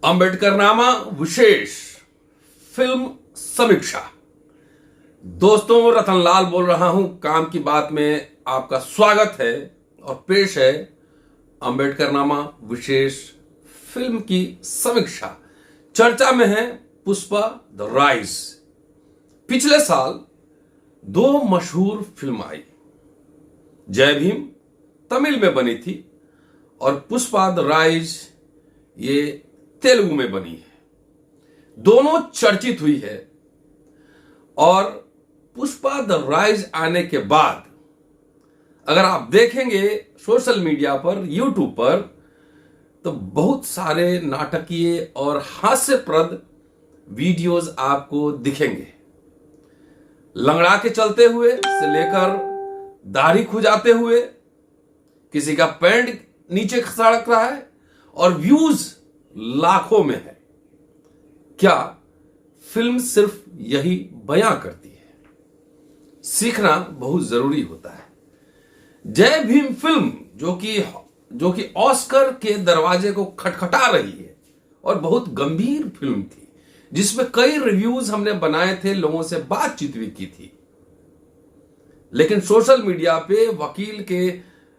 अंबेडकरनामा विशेष film समीक्षा। दोस्तों, रतनलाल बोल रहा हूं। काम की बात में आपका स्वागत है और पेश है अंबेडकरनामा विशेष फिल्म की समीक्षा। चर्चा में है पुष्पा द राइज। पिछले साल दो मशहूर फिल्म आई। जय भीम तमिल में बनी थी और पुष्पा द राइज ये तेलुगु में बनी है। दोनों चर्चित हुई है और पुष्पा द राइज आने के बाद अगर आप देखेंगे सोशल मीडिया पर, यूट्यूब पर, तो बहुत सारे नाटकीय और हास्यप्रद वीडियोस आपको दिखेंगे। लंगड़ा के चलते हुए से लेकर दाढ़ी खुजाते हुए, किसी का पैंट नीचे सड़क रहा है और व्यूज लाखों में है। क्या फिल्म सिर्फ यही बयां करती है? सीखना बहुत जरूरी होता है। जय भीम फिल्म जो कि ऑस्कर के दरवाजे को खटखटा रही है और बहुत गंभीर फिल्म थी, जिसमें कई रिव्यूज हमने बनाए थे, लोगों से बातचीत भी की थी। लेकिन सोशल मीडिया पे वकील के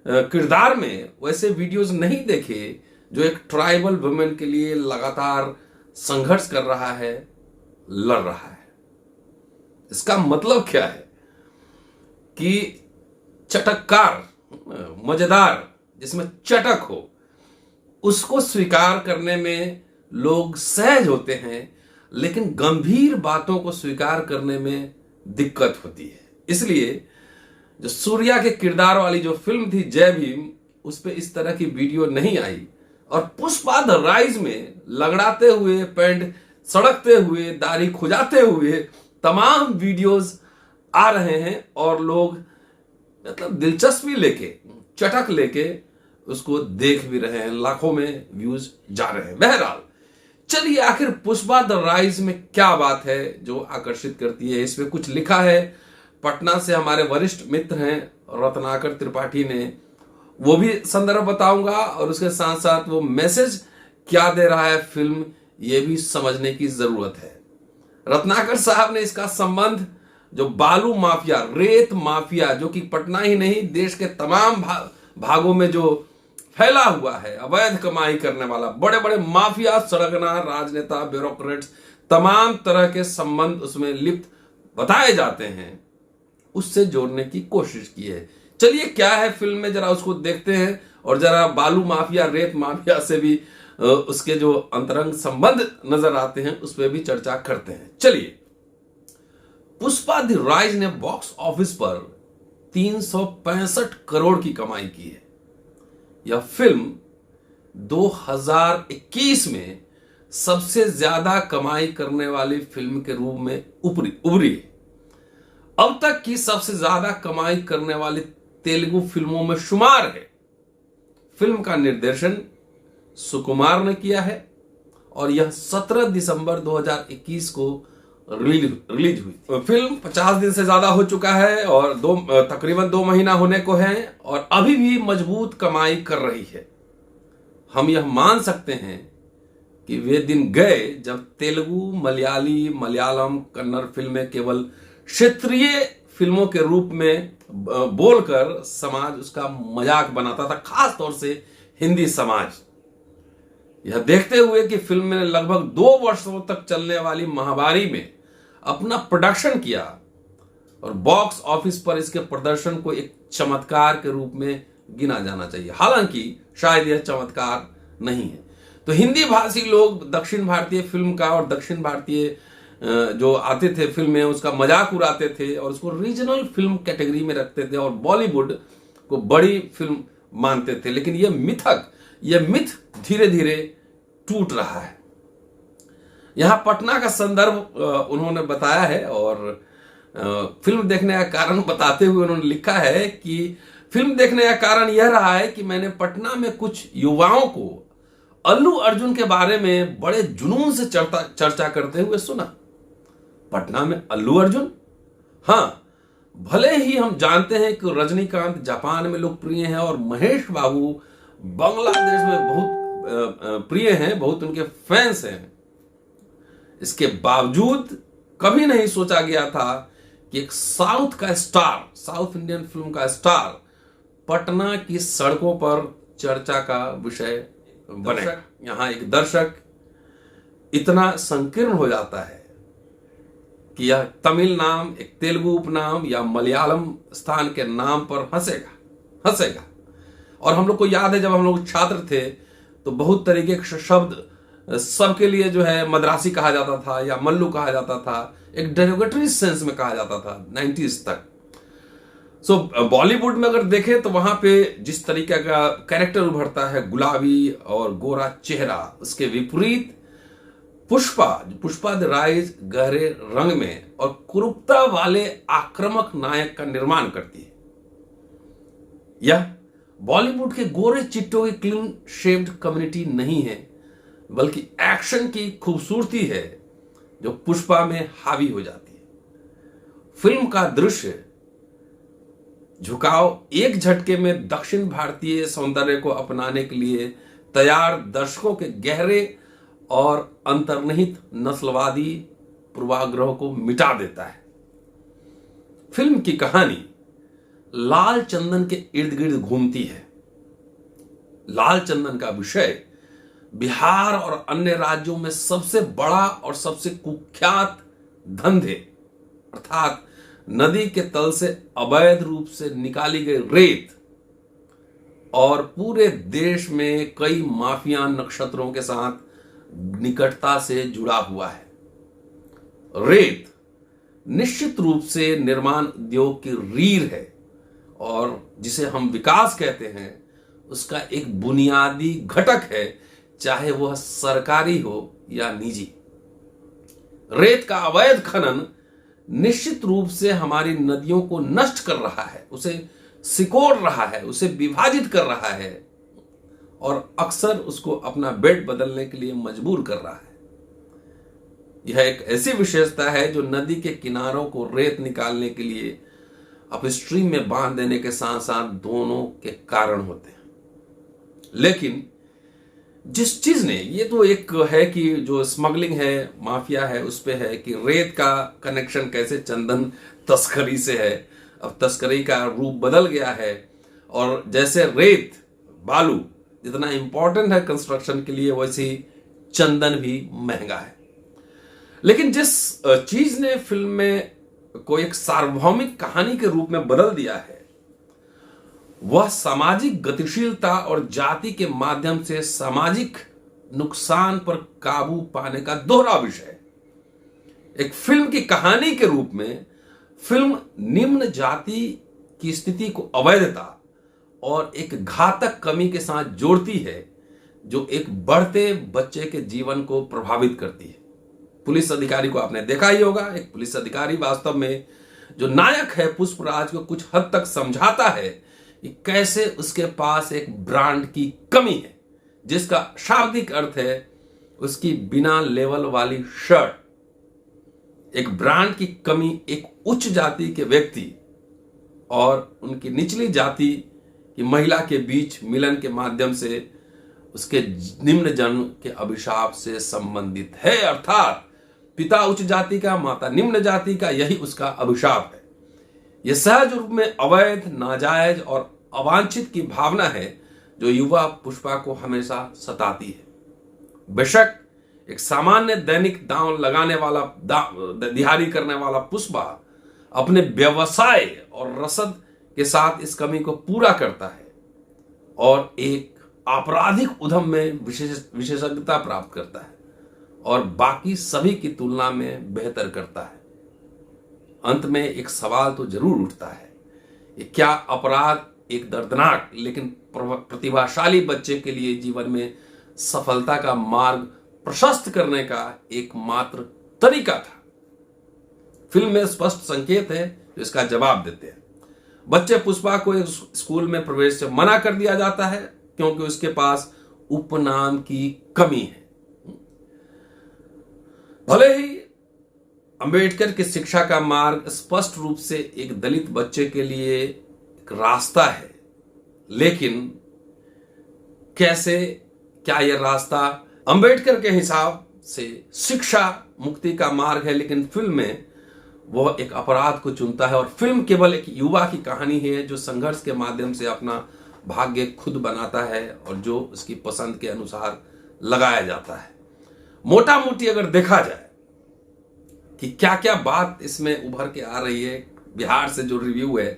किरदार में वैसे वीडियोस नहीं देखे जो एक ट्राइबल वुमेन के लिए लगातार संघर्ष कर रहा है, लड़ रहा है। इसका मतलब क्या है कि चटककार, मजेदार, जिसमें चटक हो, उसको स्वीकार करने में लोग सहज होते हैं, लेकिन गंभीर बातों को स्वीकार करने में दिक्कत होती है। इसलिए जो सूर्या के किरदार वाली जो फिल्म थी जय भीम, उस पर इस तरह की वीडियो नहीं आई और पुष्पा द राइज में लगड़ाते हुए, पैंट सड़कते हुए, दाढ़ी खुजाते हुए तमाम वीडियोस आ रहे हैं और लोग मतलब दिलचस्पी लेके, चटक लेके उसको देख भी रहे हैं। लाखों में व्यूज जा रहे हैं। बहरहाल, चलिए आखिर पुष्पा द राइज में क्या बात है जो आकर्षित करती है? इसमें कुछ लिखा है। पटना से हमारे वरिष्ठ मित्र हैं रत्नाकर त्रिपाठी ने, वो भी संदर्भ बताऊंगा और उसके साथ साथ वो मैसेज क्या दे रहा है फिल्म, ये भी समझने की जरूरत है। रत्नाकर साहब ने इसका संबंध जो बालू माफिया, रेत माफिया, जो कि पटना ही नहीं देश के तमाम भागों में जो फैला हुआ है, अवैध कमाई करने वाला, बड़े बड़े माफिया, सड़गना, राजनेता, ब्यूरोक्रेट्स, तमाम तरह के संबंध उसमें लिप्त बताए जाते हैं, उससे जोड़ने की कोशिश की है। चलिए क्या है फिल्म में, जरा उसको देखते हैं और जरा बालू माफिया, रेत माफिया से भी उसके जो अंतरंग संबंध नजर आते हैं उस पर भी चर्चा करते हैं। चलिए, पुष्पा द राइज ने बॉक्स ऑफिस पर 365 करोड़ की कमाई की है। यह फिल्म 2021 में सबसे ज्यादा कमाई करने वाली फिल्म के रूप में उभरी है। अब तक की सबसे ज्यादा कमाई करने वाली तेलुगु फिल्मों में शुमार है। फिल्म का निर्देशन सुकुमार ने किया है और यह 17 दिसंबर 2021 को रिलीज हुई। फिल्म 50 दिन से ज्यादा हो चुका है और तकरीबन 2 महीना होने को है और अभी भी मजबूत कमाई कर रही है। हम यह मान सकते हैं कि वे दिन गए जब तेलुगु, मलयाली, मलयालम, कन्नड़ फिल्में केवल क्षेत्रीय फिल्मों के रूप में बोलकर समाज उसका मजाक बनाता था, खास तौर से हिंदी समाज। यह देखते हुए कि फिल्म ने लगभग 2 वर्षों तक चलने वाली महामारी में अपना प्रोडक्शन किया और बॉक्स ऑफिस पर इसके प्रदर्शन को एक चमत्कार के रूप में गिना जाना चाहिए। हालांकि शायद यह चमत्कार नहीं है। तो हिंदी भाषी लोग दक्षिण भारतीय फिल्म का और दक्षिण भारतीय जो आते थे फिल्में, उसका मजाक उड़ाते थे और उसको रीजनल फिल्म कैटेगरी में रखते थे और बॉलीवुड को बड़ी फिल्म मानते थे। लेकिन यह मिथ धीरे धीरे टूट रहा है। यहां पटना का संदर्भ उन्होंने बताया है और फिल्म देखने का कारण बताते हुए उन्होंने लिखा है कि फिल्म देखने का कारण यह रहा है कि मैंने पटना में कुछ युवाओं को अल्लू अर्जुन के बारे में बड़े जुनून से चर्चा करते हुए सुना। पटना में अल्लू अर्जुन? हाँ, भले ही हम जानते हैं कि रजनीकांत जापान में लोकप्रिय हैं और महेश बाबू बांग्लादेश में बहुत प्रिय हैं, बहुत उनके फैंस हैं। इसके बावजूद कभी नहीं सोचा गया था कि एक साउथ का स्टार, साउथ इंडियन फिल्म का स्टार पटना की सड़कों पर चर्चा का विषय बने। यहां एक दर्शक इतना संकीर्ण हो जाता है कि यह तमिल नाम, एक तेलुगु उपनाम या मलयालम स्थान के नाम पर हंसेगा। और हम लोग को याद है, जब हम लोग छात्र थे तो बहुत तरीके के शब्द सबके लिए जो है मद्रासी कहा जाता था या मल्लू कहा जाता था, एक डेरोगेटरी सेंस में कहा जाता था 90s तक। सो बॉलीवुड में अगर देखें तो वहां पे जिस तरीके का कैरेक्टर उभरता है, गुलाबी और गोरा चेहरा, उसके विपरीत पुष्पा द राइज गहरे रंग में और कुरूपता वाले आक्रामक नायक का निर्माण करती है। यह बॉलीवुड के गोरे चिट्टों की क्लीन शेव्ड कम्युनिटी नहीं है, बल्कि एक्शन की खूबसूरती है जो पुष्पा में हावी हो जाती है। फिल्म का दृश्य झुकाव एक झटके में दक्षिण भारतीय सौंदर्य को अपनाने के लिए तैयार दर्शकों के गहरे और अंतर्निहित नस्लवादी पूर्वाग्रह को मिटा देता है। फिल्म की कहानी लाल चंदन के इर्द गिर्द घूमती है। लाल चंदन का विषय बिहार और अन्य राज्यों में सबसे बड़ा और सबसे कुख्यात धंधे, अर्थात नदी के तल से अवैध रूप से निकाली गई रेत और पूरे देश में कई माफिया नक्षत्रों के साथ निकटता से जुड़ा हुआ है। रेत निश्चित रूप से निर्माण उद्योग की रीढ़ है और जिसे हम विकास कहते हैं उसका एक बुनियादी घटक है, चाहे वह सरकारी हो या निजी। रेत का अवैध खनन निश्चित रूप से हमारी नदियों को नष्ट कर रहा है, उसे सिकोड़ रहा है, उसे विभाजित कर रहा है और अक्सर उसको अपना बेड बदलने के लिए मजबूर कर रहा है। यह एक ऐसी विशेषता है जो नदी के किनारों को रेत निकालने के लिए अपस्ट्रीम में बांध देने के साथ साथ दोनों के कारण होते हैं। लेकिन जिस चीज ने, ये तो एक है कि जो स्मगलिंग है, माफिया है, उस पे है कि रेत का कनेक्शन कैसे चंदन तस्करी से है। अब तस्करी का रूप बदल गया है और जैसे रेत, बालू जितना इंपॉर्टेंट है कंस्ट्रक्शन के लिए, वैसे ही चंदन भी महंगा है। लेकिन जिस चीज ने फिल्म में को एक सार्वभौमिक कहानी के रूप में बदल दिया है, वह सामाजिक गतिशीलता और जाति के माध्यम से सामाजिक नुकसान पर काबू पाने का दोहरा विषय। एक फिल्म की कहानी के रूप में फिल्म निम्न जाति की स्थिति को अवैधता और एक घातक कमी के साथ जोड़ती है जो एक बढ़ते बच्चे के जीवन को प्रभावित करती है। पुलिस अधिकारी को आपने देखा ही होगा, एक पुलिस अधिकारी वास्तव में जो नायक है पुष्पराज को कुछ हद तक समझाता है कि कैसे उसके पास एक ब्रांड की कमी है, जिसका शाब्दिक अर्थ है उसकी बिना लेवल वाली शर्ट। एक ब्रांड की कमी एक उच्च जाति के व्यक्ति और उनकी निचली जाति की महिला के बीच मिलन के माध्यम से उसके निम्न जन्म के अभिशाप से संबंधित है। अर्थात पिता उच्च जाति का, माता निम्न जाति का, यही उसका अभिशाप है। यह सहज रूप में अवैध, नाजायज और अवांछित की भावना है जो युवा पुष्पा को हमेशा सताती है। बेशक एक सामान्य दैनिक दांव लगाने वाला, दिहाड़ी करने वाला पुष्पा अपने व्यवसाय और रसद के साथ इस कमी को पूरा करता है और एक आपराधिक उद्यम में विशेषज्ञता प्राप्त करता है और बाकी सभी की तुलना में बेहतर करता है। अंत में एक सवाल तो जरूर उठता है, ये क्या अपराध एक दर्दनाक लेकिन प्रतिभाशाली बच्चे के लिए जीवन में सफलता का मार्ग प्रशस्त करने का एकमात्र तरीका था? फिल्म में स्पष्ट संकेत है जो इसका जवाब देते हैं। बच्चे पुष्पा को एक स्कूल में प्रवेश से मना कर दिया जाता है क्योंकि उसके पास उपनाम की कमी है। भले ही अंबेडकर की शिक्षा का मार्ग स्पष्ट रूप से एक दलित बच्चे के लिए एक रास्ता है, लेकिन कैसे क्या यह रास्ता अंबेडकर के हिसाब से शिक्षा मुक्ति का मार्ग है, लेकिन फिल्म में वह एक अपराध को चुनता है और फिल्म केवल एक युवा की कहानी है जो संघर्ष के माध्यम से अपना भाग्य खुद बनाता है और जो उसकी पसंद के अनुसार लगाया जाता है। मोटा मोटी अगर देखा जाए कि क्या क्या बात इसमें उभर के आ रही है, बिहार से जो रिव्यू है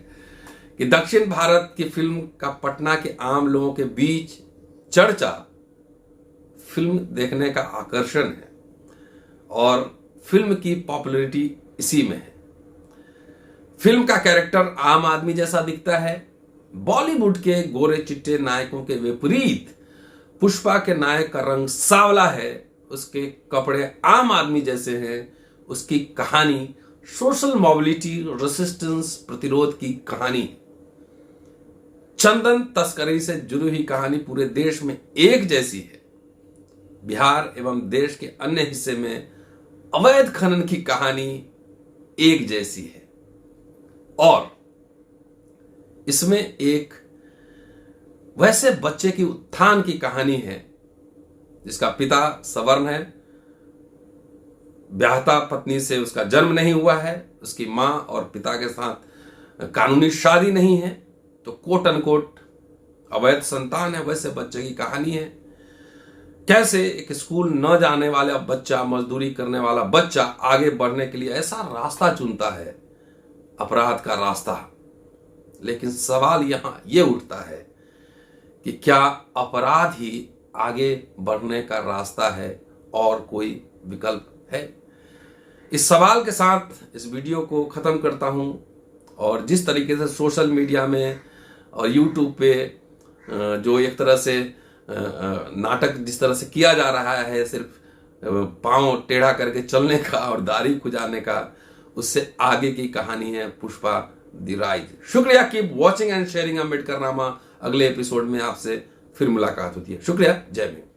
कि दक्षिण भारत की फिल्म का पटना के आम लोगों के बीच चर्चा फिल्म देखने का आकर्षण है और फिल्म की पॉपुलैरिटी इसी में है। फिल्म का कैरेक्टर आम आदमी जैसा दिखता है। बॉलीवुड के गोरे चिट्टे नायकों के विपरीत पुष्पा के नायक का रंग सांवला है, उसके कपड़े आम आदमी जैसे हैं, उसकी कहानी सोशल मोबिलिटी रेसिस्टेंस प्रतिरोध की कहानी। चंदन तस्करी से जुड़ी हुई कहानी पूरे देश में एक जैसी है। बिहार एवं देश के अन्य हिस्से में अवैध खनन की कहानी एक जैसी है और इसमें एक वैसे बच्चे की उत्थान की कहानी है जिसका पिता सवर्ण है, ब्याहता पत्नी से उसका जन्म नहीं हुआ है, उसकी मां और पिता के साथ कानूनी शादी नहीं है, तो कोट अनकोट अवैध संतान है। वैसे बच्चे की कहानी है कैसे एक स्कूल न जाने वाला बच्चा, मजदूरी करने वाला बच्चा आगे बढ़ने के लिए ऐसा रास्ता चुनता है, अपराध का रास्ता। लेकिन सवाल यहां यह उठता है कि क्या अपराध ही आगे बढ़ने का रास्ता है और कोई विकल्प है? इस सवाल के साथ इस वीडियो को खत्म करता हूं और जिस तरीके से सोशल मीडिया में और यूट्यूब पे जो एक तरह से नाटक जिस तरह से किया जा रहा है, सिर्फ पांव टेढ़ा करके चलने का और दाढ़ी खुजाने का, उससे आगे की कहानी है पुष्पा द राइज। शुक्रिया, keep watching and sharing Ambedkar नामा। अगले एपिसोड में आपसे फिर मुलाकात होती है। शुक्रिया, जय भीम।